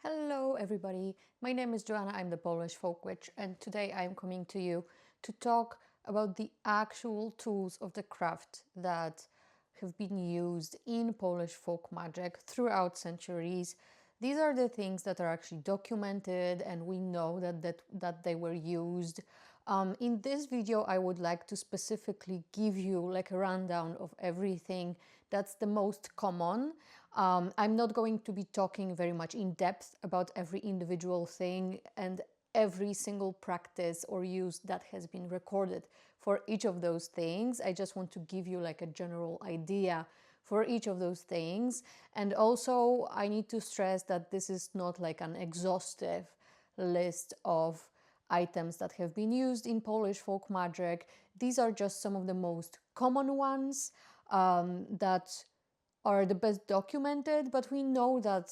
Hello everybody, my name is Joanna, I'm the Polish folk witch, and today I am coming to you to talk about the actual tools of the craft that have been used in Polish folk magic throughout centuries. These are the things that are actually documented and we know that they were used. In this video, I would like to specifically give you like a rundown of everything that's the most common. I'm not going to be talking very much in depth about every individual thing and every single practice or use that has been recorded for each of those things. I just want to give you like a general idea for each of those things. And also I need to stress that this is not like an exhaustive list of items that have been used in Polish folk magic. These are just some of the most common ones that are the best documented, but we know that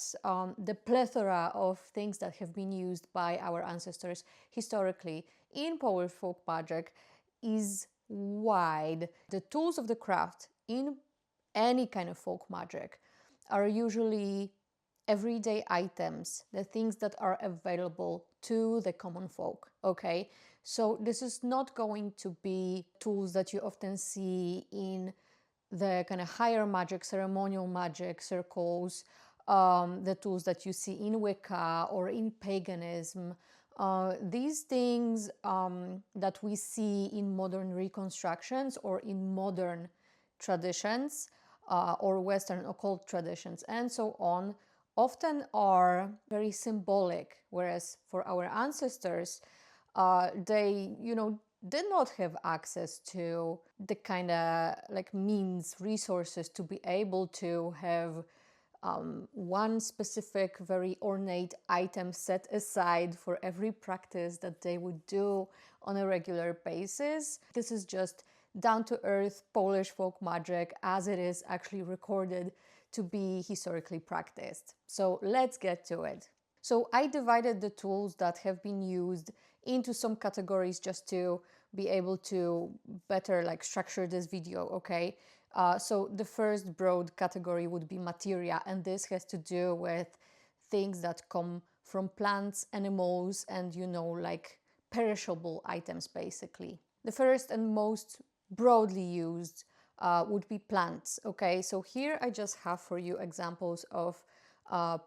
the plethora of things that have been used by our ancestors historically in Polish folk magic is wide. The tools of the craft in any kind of folk magic are usually everyday items, the things that are available to the common folk, okay? So this is not going to be tools that you often see in the kind of higher magic, ceremonial magic circles, the tools that you see in Wicca or in paganism. These things that we see in modern reconstructions or in modern traditions or Western occult traditions and so on, often are very symbolic, whereas for our ancestors, they, did not have access to the kind of like means, resources to be able to have one specific, very ornate item set aside for every practice that they would do on a regular basis. This is just down-to-earth Polish folk magic as it is actually recorded to be historically practiced. So let's get to it. So I divided the tools that have been used into some categories just to be able to better like structure this video, okay? So the first broad category would be materia, and this has to do with things that come from plants, animals, and like perishable items basically. The first and most broadly used would be plants, okay? So here I just have for you examples of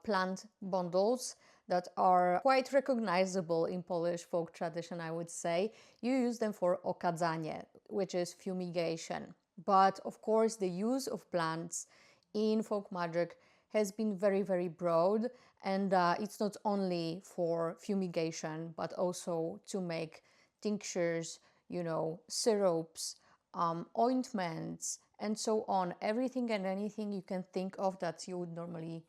plant bundles that are quite recognizable in Polish folk tradition, I would say. You use them for okadzanie, which is fumigation. But of course, the use of plants in folk magic has been very, very broad, and it's not only for fumigation, but also to make tinctures, syrups, ointments, and so on. Everything and anything you can think of that you would normally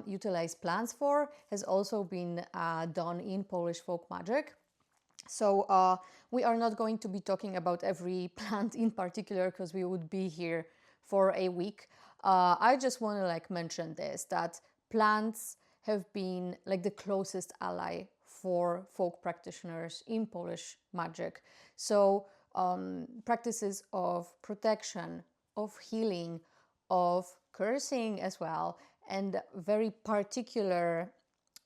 utilize plants for has also been done in Polish folk magic. So we are not going to be talking about every plant in particular because we would be here for a week. I just want to mention this, that plants have been like the closest ally for folk practitioners in Polish magic. So practices of protection, of healing, of cursing as well, and very particular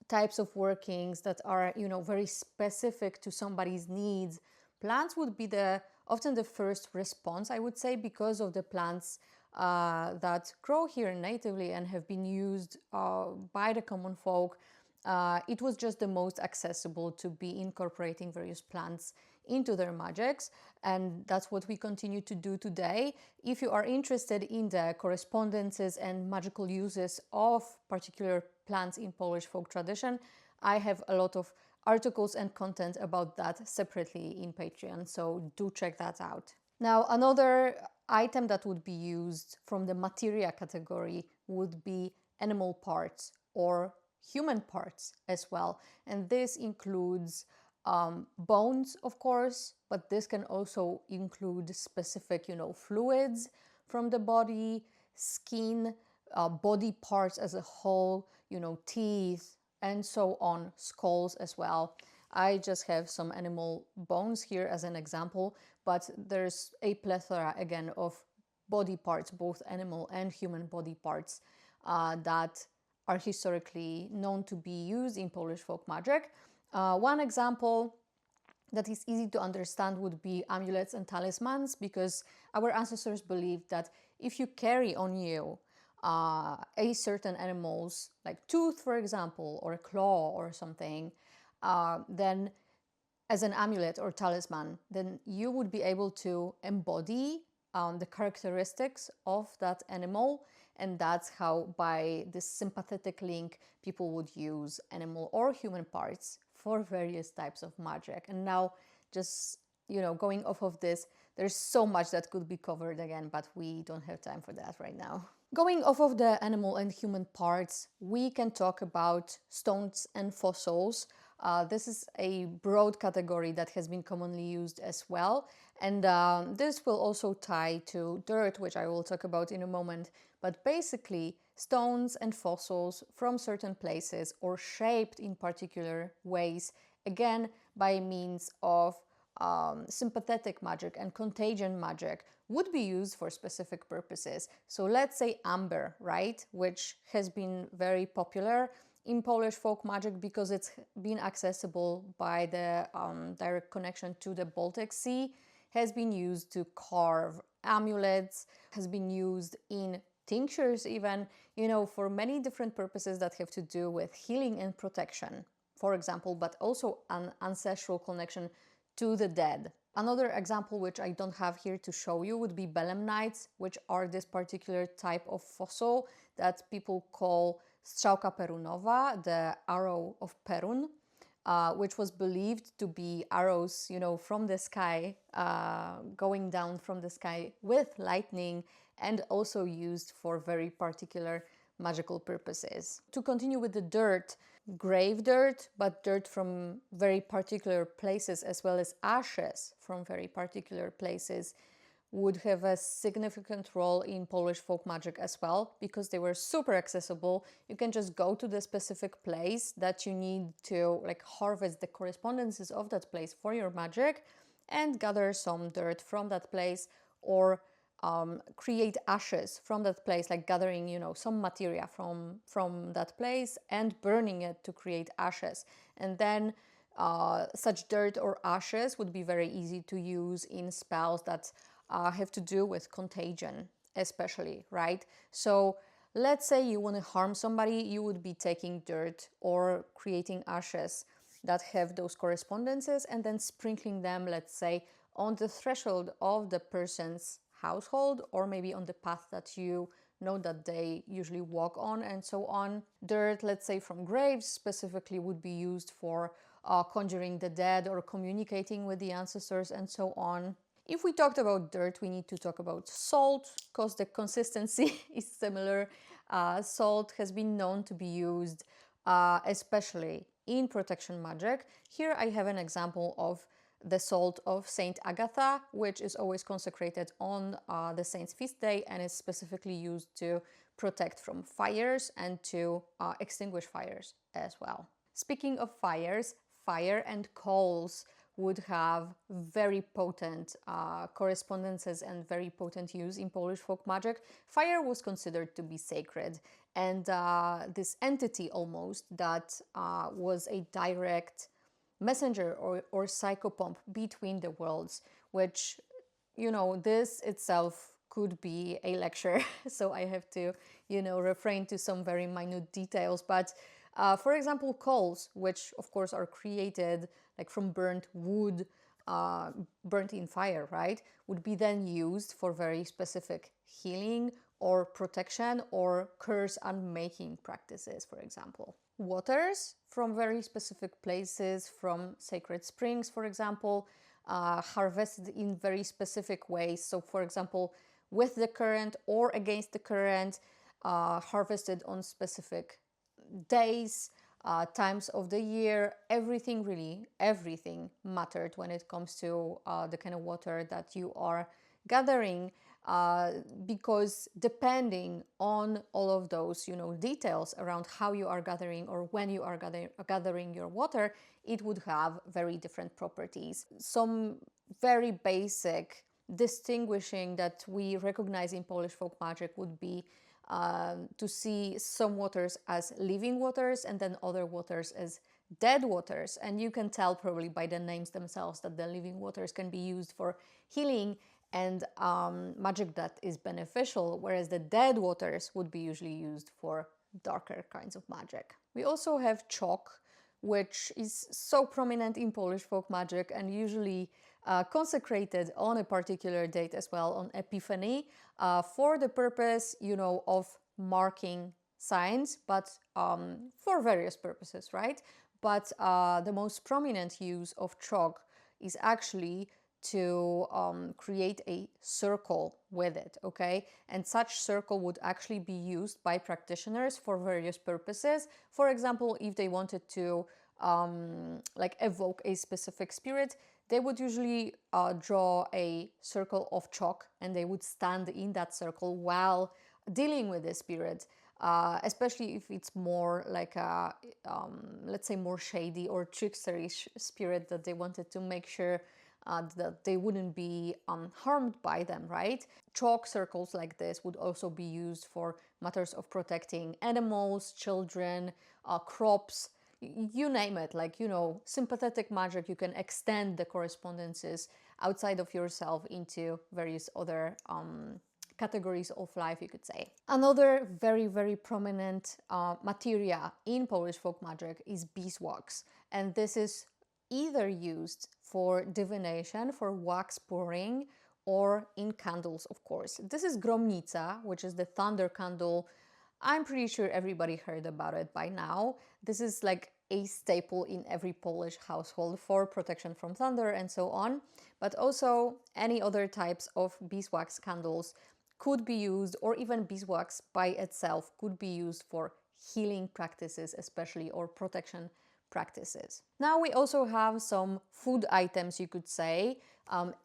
types of workings that are, very specific to somebody's needs. Plants would be often the first response, I would say, because of the plants that grow here natively and have been used by the common folk. It was just the most accessible to be incorporating various plants into their magics, and that's what we continue to do today. If you are interested in the correspondences and magical uses of particular plants in Polish folk tradition, I have a lot of articles and content about that separately in Patreon, so do check that out. Now, another item that would be used from the materia category would be animal parts or human parts as well, and this includes bones, of course, but this can also include specific, fluids from the body, skin, body parts as a whole, teeth, and so on, skulls as well. I just have some animal bones here as an example, but there's a plethora, again, of body parts, both animal and human body parts, that are historically known to be used in Polish folk magic. One example that is easy to understand would be amulets and talismans, because our ancestors believed that if you carry on you a certain animal's like tooth, for example, or a claw or something, then as an amulet or talisman, then you would be able to embody the characteristics of that animal. And that's how, by this sympathetic link, people would use animal or human parts for various types of magic. And now, just going off of this, there's so much that could be covered again, but we don't have time for that right now. Going off of the animal and human parts, we can talk about stones and fossils. This is a broad category that has been commonly used as well. And this will also tie to dirt, which I will talk about in a moment. But basically, stones and fossils from certain places, or shaped in particular ways, again, by means of sympathetic magic and contagion magic, would be used for specific purposes. So let's say amber, right, which has been very popular in Polish folk magic because it's been accessible by the direct connection to the Baltic Sea, has been used to carve amulets, has been used in tinctures even, for many different purposes that have to do with healing and protection, for example, but also an ancestral connection to the dead. Another example, which I don't have here to show you, would be Belemnites, which are this particular type of fossil that people call Strzała Piorunowa, the arrow of Perun, which was believed to be arrows, from the sky, going down from the sky with lightning, and also used for very particular magical purposes. To continue with the dirt, grave dirt, but dirt from very particular places, as well as ashes from very particular places, would have a significant role in Polish folk magic as well, because they were super accessible. You can just go to the specific place that you need to harvest the correspondences of that place for your magic and gather some dirt from that place, or create ashes from that place, like gathering some materia from that place and burning it to create ashes. And then such dirt or ashes would be very easy to use in spells that have to do with contagion, especially, right? So let's say you want to harm somebody, you would be taking dirt or creating ashes that have those correspondences and then sprinkling them, let's say, on the threshold of the person's household, or maybe on the path that you know that they usually walk on, and so on. Dirt, let's say from graves specifically, would be used for conjuring the dead or communicating with the ancestors, and so on. If we talked about dirt, we need to talk about salt, because the consistency is similar. Salt has been known to be used especially in protection magic. Here I have an example of the salt of Saint Agatha, which is always consecrated on the saint's feast day and is specifically used to protect from fires and to extinguish fires as well. Speaking of fires, fire and coals would have very potent correspondences and very potent use in Polish folk magic. Fire was considered to be sacred, and this entity almost that was a direct messenger or psychopomp between the worlds, which, this itself could be a lecture. So I have to, refrain to some very minute details. But for example, coals, which of course are created from burnt wood, burnt in fire, right, would be then used for very specific healing or protection or curse unmaking practices, for example. Waters from very specific places, from sacred springs, for example, harvested in very specific ways. So, for example, with the current or against the current, harvested on specific days, times of the year. Everything mattered when it comes to the kind of water that you are gathering, because depending on all of those, details around how you are gathering or when you are gathering your water, it would have very different properties. Some very basic distinguishing that we recognize in Polish folk magic would be to see some waters as living waters and then other waters as dead waters. And you can tell probably by the names themselves that the living waters can be used for healing and magic that is beneficial, whereas the dead waters would be usually used for darker kinds of magic. We also have chalk, which is so prominent in Polish folk magic and usually consecrated on a particular date as well, on Epiphany, for the purpose, of marking signs, but for various purposes, right? But the most prominent use of chalk is actually to create a circle with it, okay? And such circle would actually be used by practitioners for various purposes. For example, if they wanted to evoke a specific spirit, they would usually draw a circle of chalk and they would stand in that circle while dealing with the spirit, especially if it's more like a, let's say, more shady or tricksterish spirit that they wanted to make sure that they wouldn't be harmed by them, right? Chalk circles like this would also be used for matters of protecting animals, children, crops, you name it. Like, sympathetic magic, you can extend the correspondences outside of yourself into various other categories of life, you could say. Another very, very prominent materia in Polish folk magic is beeswax. And this is either used for divination, for wax pouring, or in candles, of course. This is Gromnica, which is the thunder candle. I'm pretty sure everybody heard about it by now. This is like a staple in every Polish household for protection from thunder and so on. But also any other types of beeswax candles could be used, or even beeswax by itself could be used for healing practices especially, or protection practices. Now we also have some food items, you could say.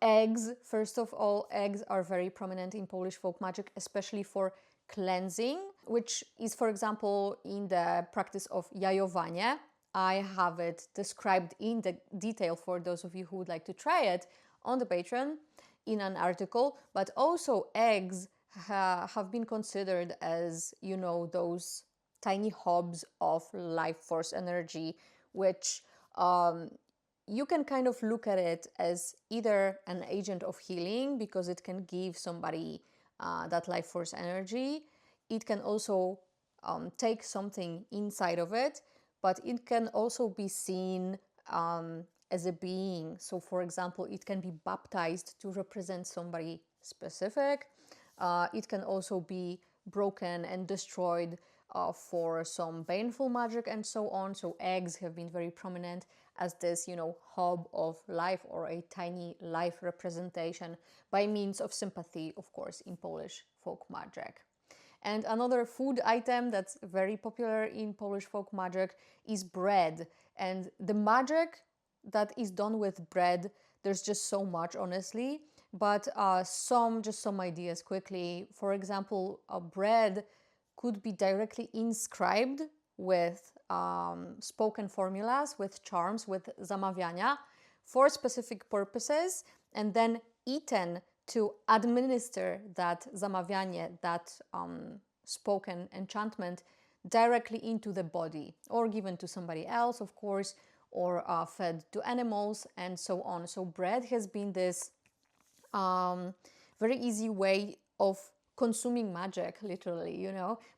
Eggs, first of all, eggs are very prominent in Polish folk magic, especially for cleansing, which is, for example, in the practice of Jajowanie. I have it described in the detail for those of you who would like to try it on the Patreon in an article. But also eggs have been considered as, those tiny hubs of life force energy, which you can kind of look at it as either an agent of healing because it can give somebody that life force energy. It can also take something inside of it, but it can also be seen as a being. So, for example, it can be baptized to represent somebody specific. It can also be broken and destroyed for some baneful magic and so on. So eggs have been very prominent as this, hub of life, or a tiny life representation by means of sympathy, of course, in Polish folk magic. And another food item that's very popular in Polish folk magic is bread. And the magic that is done with bread, there's just so much, honestly. But some ideas quickly. For example, bread could be directly inscribed with spoken formulas, with charms, with zamawiania for specific purposes, and then eaten to administer that zamawianie, that spoken enchantment, directly into the body, or given to somebody else, of course, or fed to animals, and so on. So bread has been this very easy way of consuming magic, literally,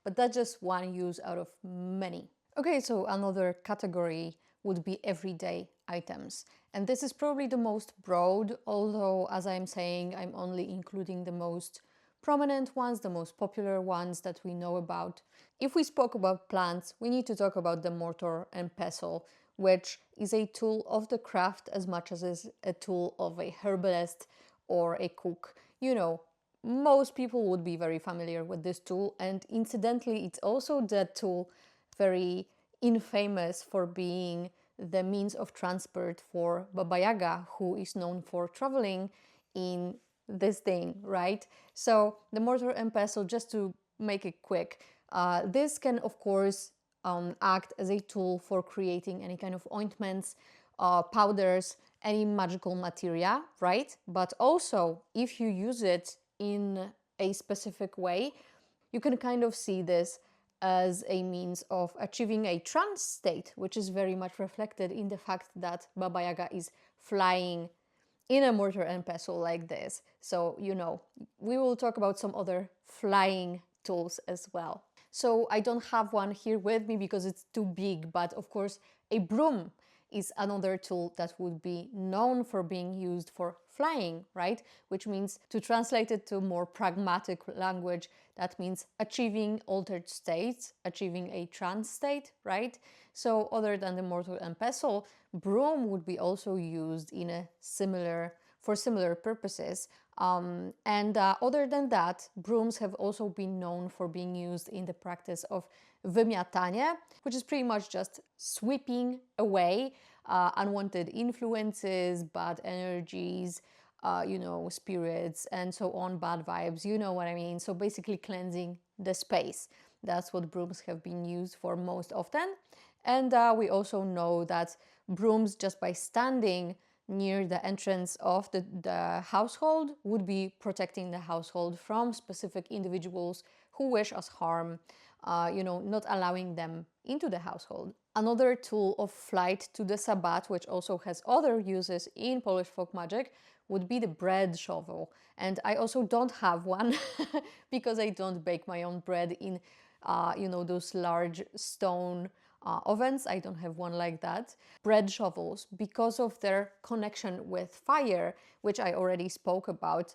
but that's just one use out of many. Okay, so another category would be everyday items. And this is probably the most broad, although, as I'm saying, I'm only including the most prominent ones, the most popular ones that we know about. If we spoke about plants, we need to talk about the mortar and pestle, which is a tool of the craft as much as is a tool of a herbalist or a cook. Most people would be very familiar with this tool, and incidentally, it's also the tool very infamous for being the means of transport for Baba Yaga, who is known for traveling in this thing, right? So the mortar and pestle, just to make it quick, this can, of course, act as a tool for creating any kind of ointments, powders, any magical materia, right? But also, if you use it in a specific way, you can kind of see this as a means of achieving a trance state, which is very much reflected in the fact that Baba Yaga is flying in a mortar and pestle like this. So, you know, we will talk about some other flying tools as well. So I don't have one here with me because it's too big, but of course a broom is another tool that would be known for being used for flying, right? Which means, to translate it to more pragmatic language, that means achieving altered states, achieving a trance state, right? So other than the mortar and pestle, broom would be also used in a for similar purposes. Other than that, brooms have also been known for being used in the practice of Wymiatanie, which is pretty much just sweeping away unwanted influences, bad energies, you know, spirits, and so on, bad vibes, you know what I mean. So basically cleansing the space. That's what brooms have been used for most often. And we also know that brooms, just by standing near the entrance of the household, would be protecting the household from specific individuals who wish us harm, you know, not allowing them into the household. Another tool of flight to the Sabbat, which also has other uses in Polish folk magic, would be the bread shovel. And I also don't have one because I don't bake my own bread in, you know, those large stone ovens. I don't have one like that. Bread shovels, because of their connection with fire, which I already spoke about,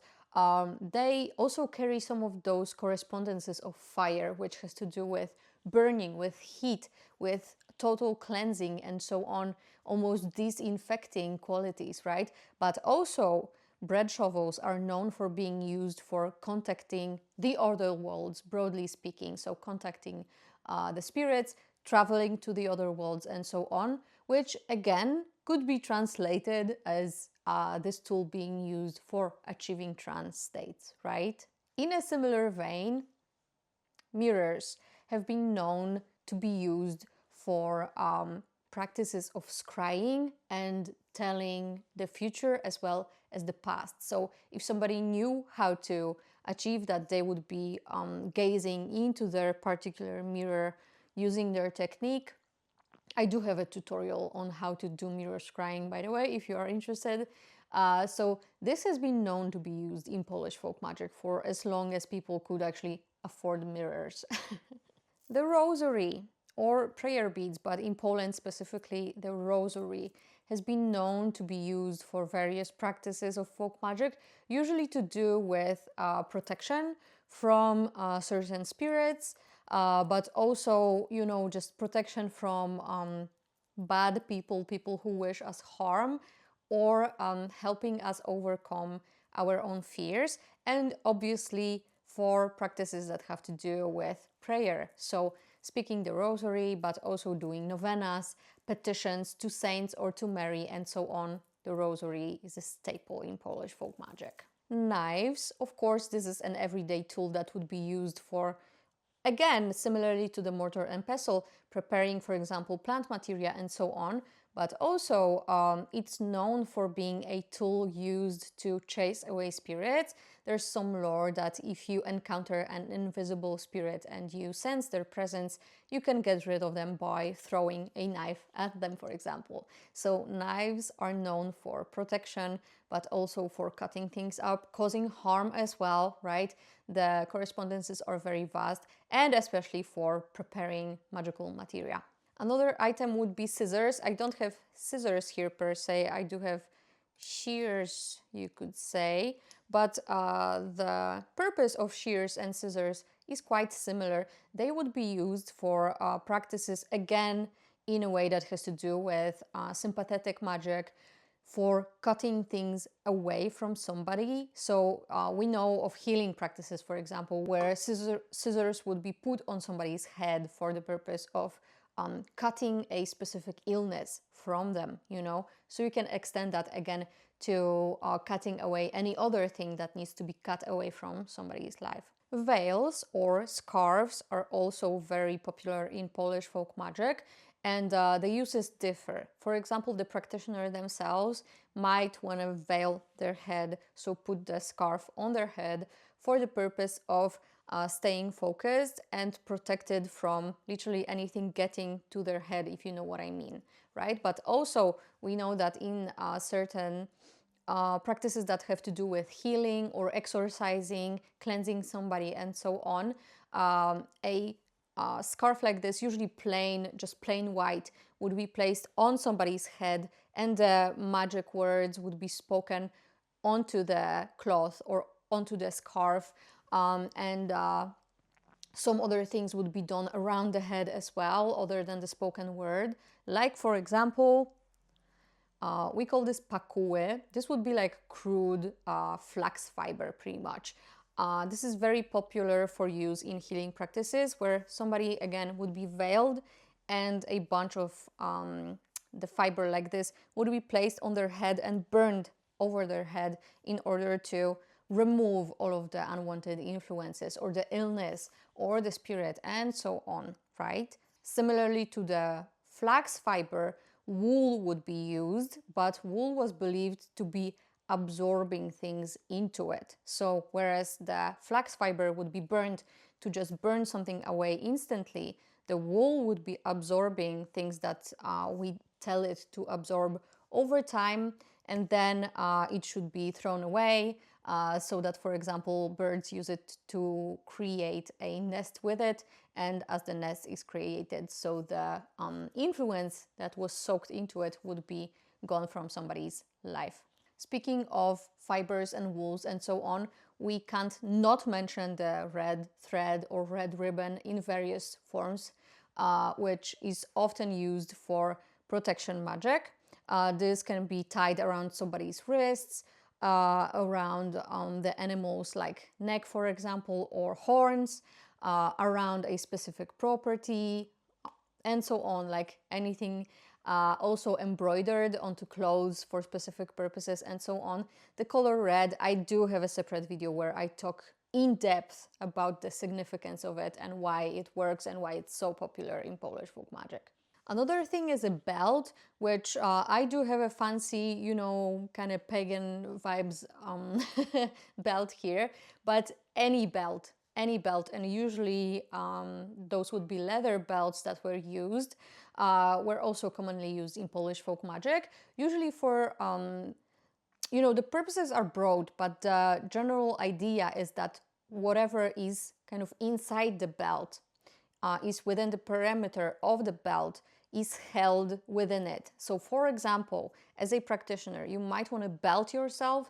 they also carry some of those correspondences of fire, which has to do with burning, with heat, with total cleansing, and so on, almost disinfecting qualities, right? But also, bread shovels are known for being used for contacting the other worlds, broadly speaking. So contacting the spirits, traveling to the other worlds, and so on, which again could be translated as this tool being used for achieving trance states, right? In a similar vein, mirrors have been known to be used for practices of scrying and telling the future as well as the past. So if somebody knew how to achieve that, they would be gazing into their particular mirror using their technique. I do have a tutorial on how to do mirror scrying, by the way, if you are interested. So this has been known to be used in Polish folk magic for as long as people could actually afford mirrors. The rosary, or prayer beads, but in Poland specifically, the rosary has been known to be used for various practices of folk magic, usually to do with protection from certain spirits, but also, you know, just protection from bad people, people who wish us harm, or helping us overcome our own fears, and obviously for practices that have to do with prayer. So speaking the rosary, but also doing novenas, petitions to saints or to Mary, and so on. The rosary is a staple in Polish folk magic. Knives, of course, this is an everyday tool that would be used for, again, similarly to the mortar and pestle, preparing, for example, plant materia and so on. But also, it's known for being a tool used to chase away spirits. There's some lore that if you encounter an invisible spirit and you sense their presence, you can get rid of them by throwing a knife at them, for example. So knives are known for protection, but also for cutting things up, causing harm as well, right? The correspondences are very vast, and especially for preparing magical materia. Another item would be scissors. I don't have scissors here per se. I do have shears, you could say, but the purpose of shears and scissors is quite similar. They would be used for practices, again, in a way that has to do with sympathetic magic, for cutting things away from somebody. So we know of healing practices, for example, where scissors would be put on somebody's head for the purpose of cutting a specific illness from them, you know. So you can extend that again to cutting away any other thing that needs to be cut away from somebody's life. Veils or scarves are also very popular in Polish folk magic, and the uses differ. For example, the practitioner themselves might want to veil their head, so put the scarf on their head for the purpose of staying focused and protected from literally anything getting to their head, if you know what I mean, right? But also we know that in certain practices that have to do with healing or exorcising, cleansing somebody, and so on, a scarf like this, usually plain, just plain white, would be placed on somebody's head, and the magic words would be spoken onto the cloth or onto the scarf, and some other things would be done around the head as well, other than the spoken word. Like, for example, we call this pakuły. This would be like crude flax fiber, pretty much. This is very popular for use in healing practices, where somebody, again, would be veiled, and a bunch of the fiber like this would be placed on their head and burned over their head in order to remove all of the unwanted influences or the illness or the spirit and so on, right? Similarly to the flax fiber, wool would be used, but wool was believed to be absorbing things into it. So whereas the flax fiber would be burned to just burn something away instantly, the wool would be absorbing things that we tell it to absorb over time, and then it should be thrown away, so that, for example, birds use it to create a nest with it, and as the nest is created, so the influence that was soaked into it would be gone from somebody's life. Speaking of fibers and wools and so on, we can't not mention the red thread or red ribbon in various forms, which is often used for protection magic. This can be tied around somebody's wrists, around the animals like neck, for example, or horns, around a specific property, and so on, like anything also embroidered onto clothes for specific purposes and so on. The color red, I do have a separate video where I talk in depth about the significance of it and why it works and why it's so popular in Polish folk magic. Another thing is a belt, which I do have a fancy, you know, kind of pagan vibes belt here, but any belt, and usually those would be leather belts that were used, were also commonly used in Polish folk magic, usually for, you know, the purposes are broad, but the general idea is that whatever is kind of inside the belt is within the perimeter of the belt, is held within it. So for example, as a practitioner, you might want to belt yourself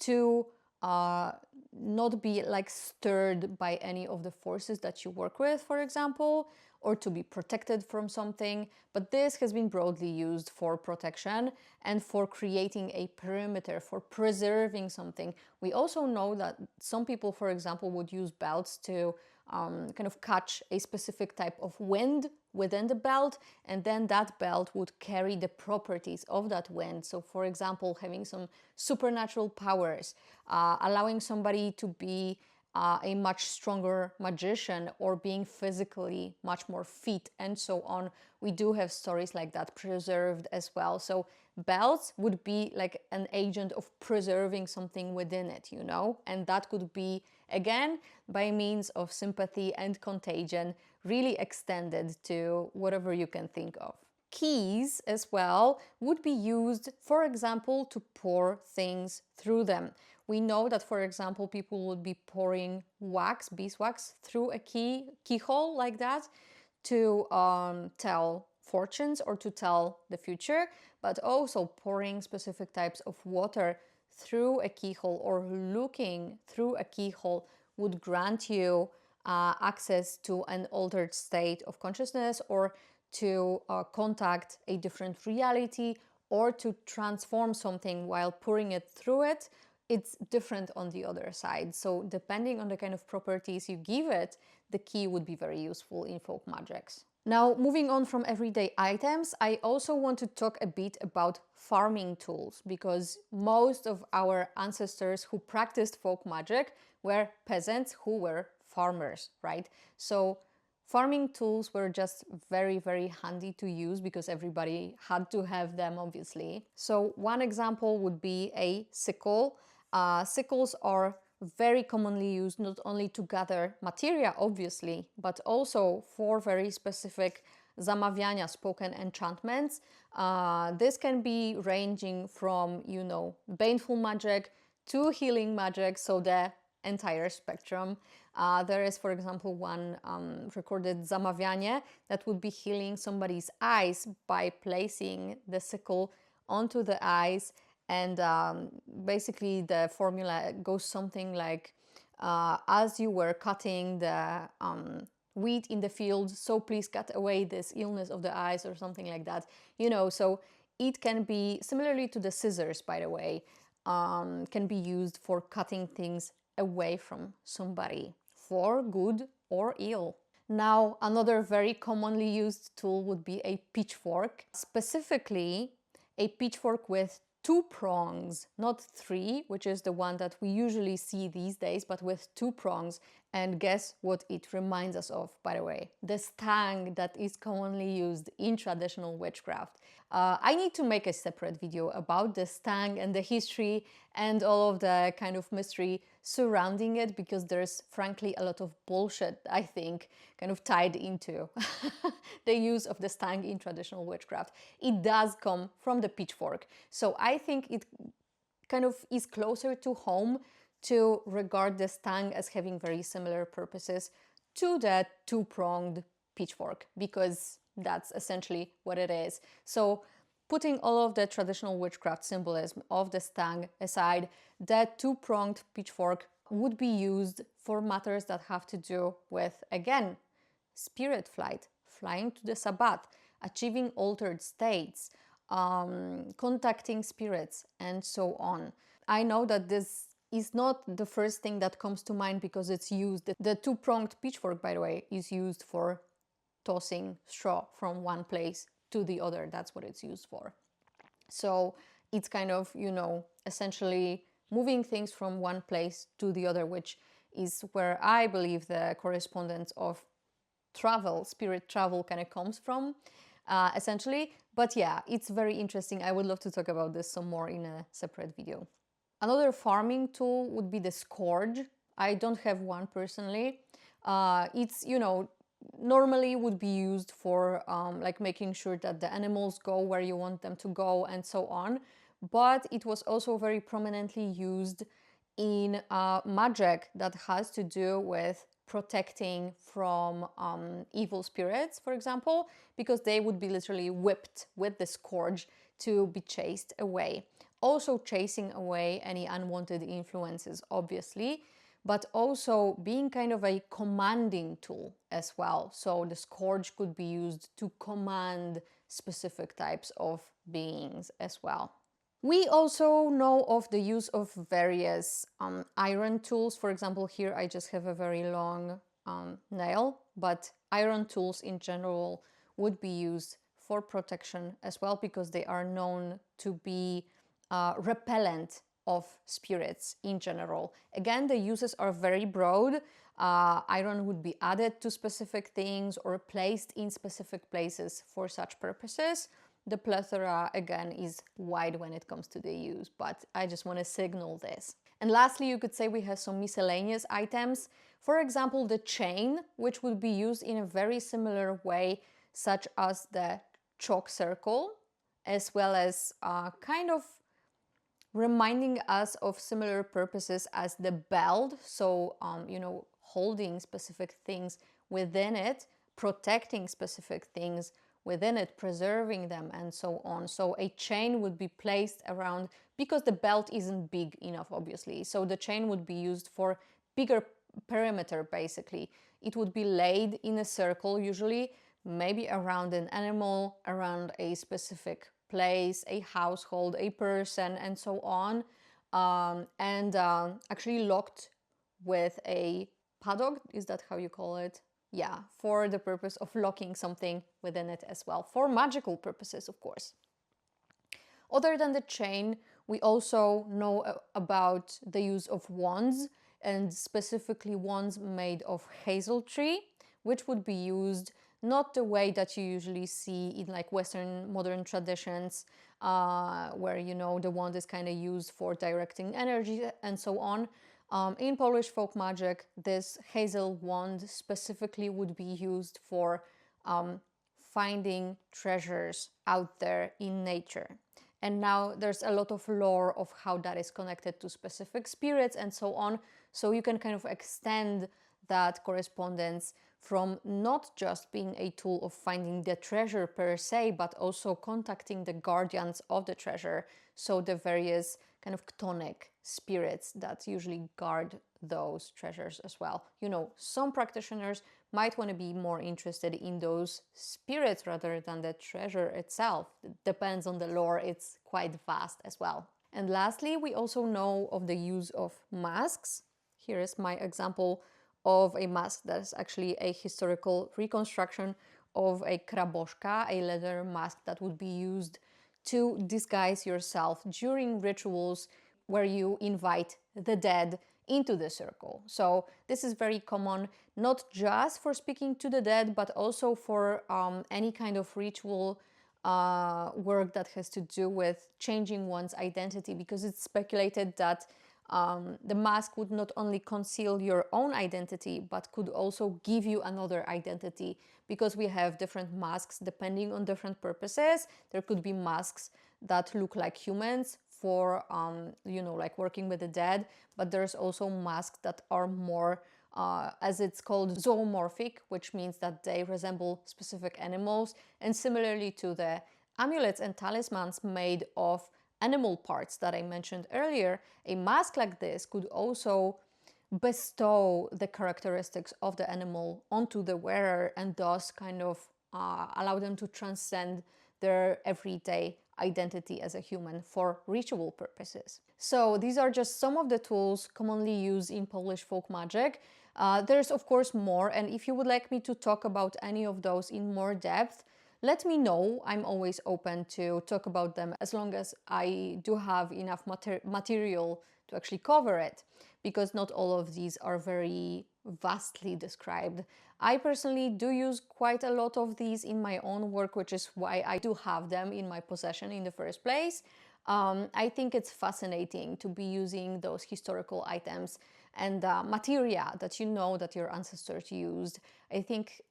to not be like stirred by any of the forces that you work with, for example, or to be protected from something. But this has been broadly used for protection and for creating a perimeter, for preserving something. We also know that some people, for example, would use belts to kind of catch a specific type of wind within the belt, and then that belt would carry the properties of that wind. So for example, having some supernatural powers, allowing somebody to be a much stronger magician, or being physically much more fit, and so on. We do have stories like that preserved as well. So belts would be like an agent of preserving something within it, you know, and that could be, again, by means of sympathy and contagion, really extended to whatever you can think of. Keys as well would be used, for example, to pour things through them. We know that, for example, people would be pouring wax, beeswax, through a keyhole like that to tell fortunes or to tell the future, but also pouring specific types of water through a keyhole or looking through a keyhole would grant you access to an altered state of consciousness, or to contact a different reality, or to transform something while pouring it through it. It's different on the other side. So depending on the kind of properties you give it, the key would be very useful in folk magics. Now, moving on from everyday items, I also want to talk a bit about farming tools, because most of our ancestors who practiced folk magic were peasants who were farmers, right? So farming tools were just very, very handy to use because everybody had to have them, obviously. So one example would be a sickle. Sickles are very commonly used not only to gather materia, obviously, but also for very specific Zamawiania, spoken enchantments. This can be ranging from, you know, baneful magic to healing magic, so the entire spectrum. There is, for example, one recorded Zamawianie that would be healing somebody's eyes by placing the sickle onto the eyes, and basically the formula goes something like, as you were cutting the wheat in the field, so please cut away this illness of the eyes, or something like that, you know. So it can be, similarly to the scissors, by the way, can be used for cutting things away from somebody, for good or ill. Now, another very commonly used tool would be a pitchfork, specifically a pitchfork with 2 prongs, not 3, which is the one that we usually see these days, but with 2 prongs. And guess what it reminds us of, by the way? The stang that is commonly used in traditional witchcraft. I need to make a separate video about the stang and the history and all of the kind of mystery surrounding it, because there's frankly a lot of bullshit, I think, kind of tied into the use of the stang in traditional witchcraft. It does come from the pitchfork, so I think it kind of is closer to home to regard the stang as having very similar purposes to the 2-pronged pitchfork, because that's essentially what it is. So putting all of the traditional witchcraft symbolism of the stang aside, the 2-pronged pitchfork would be used for matters that have to do with, again, spirit flight, flying to the Sabbath, achieving altered states, contacting spirits, and so on. I know that this is not the first thing that comes to mind because it's used. The 2-pronged pitchfork, by the way, is used for tossing straw from one place to the other. That's what it's used for. So it's kind of, you know, essentially moving things from one place to the other, which is where I believe the correspondence of travel, spirit travel, kind of comes from, essentially. But yeah, it's very interesting. I would love to talk about this some more in a separate video. Another farming tool would be the scourge. I don't have one personally. It's, you know, normally would be used for like making sure that the animals go where you want them to go and so on. But it was also very prominently used in magic that has to do with protecting from evil spirits, for example, because they would be literally whipped with the scourge to be chased away. Also chasing away any unwanted influences, obviously, but also being kind of a commanding tool as well. So the scourge could be used to command specific types of beings as well. We also know of the use of various iron tools. For example, here I just have a very long nail, but iron tools in general would be used for protection as well, because they are known to be repellent of spirits in general. Again, the uses are very broad. Iron would be added to specific things or placed in specific places for such purposes. The plethora, again, is wide when it comes to the use, but I just want to signal this. And lastly, you could say we have some miscellaneous items. For example, the chain, which would be used in a very similar way, such as the chalk circle, as well as kind of reminding us of similar purposes as the belt. So, you know, holding specific things within it, protecting specific things within it, preserving them, and so on. So a chain would be placed around, because the belt isn't big enough, obviously. So the chain would be used for bigger perimeter, basically. It would be laid in a circle, usually, maybe around an animal, around a specific place, a household, a person, and so on. Actually locked with a padlock, is that how you call it? Yeah, for the purpose of locking something within it as well, for magical purposes, of course. Other than the chain, we also know about the use of wands, and specifically wands made of hazel tree, which would be used not the way that you usually see in like Western modern traditions, where, you know, the wand is kind of used for directing energy and so on. In Polish folk magic, this hazel wand specifically would be used for finding treasures out there in nature. And now there's a lot of lore of how that is connected to specific spirits and so on. So you can kind of extend that correspondence from not just being a tool of finding the treasure per se, but also contacting the guardians of the treasure. So the various kind of chthonic spirits that usually guard those treasures as well. You know, some practitioners might want to be more interested in those spirits rather than the treasure itself. It depends on the lore, it's quite vast as well. And lastly, we also know of the use of masks. Here is my example of a mask that is actually a historical reconstruction of a kraboszka, a leather mask that would be used to disguise yourself during rituals where you invite the dead into the circle. So this is very common, not just for speaking to the dead, but also for any kind of ritual work that has to do with changing one's identity, because it's speculated that the mask would not only conceal your own identity, but could also give you another identity, because we have different masks depending on different purposes. There could be masks that look like humans for, you know, like working with the dead, but there's also masks that are more, as it's called, zoomorphic, which means that they resemble specific animals. And similarly to the amulets and talismans made of animal parts that I mentioned earlier, a mask like this could also bestow the characteristics of the animal onto the wearer and thus kind of allow them to transcend their everyday identity as a human for ritual purposes. So these are just some of the tools commonly used in Polish folk magic. There's of course more, and if you would like me to talk about any of those in more depth, let me know. I'm always open to talk about them as long as I do have enough material to actually cover it, because not all of these are very vastly described. I personally do use quite a lot of these in my own work, which is why I do have them in my possession in the first place. I think it's fascinating to be using those historical items and materia that you know that your ancestors used. I think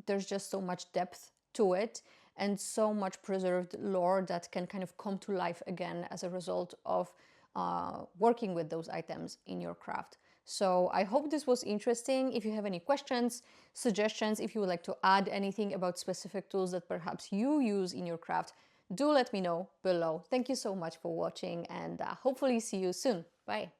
there's just so much depth to it and so much preserved lore that can kind of come to life again as a result of working with those items in your craft. So I hope this was interesting. If you have any questions, suggestions, if you would like to add anything about specific tools that perhaps you use in your craft, do let me know below. Thank you so much for watching, and hopefully see you soon. Bye.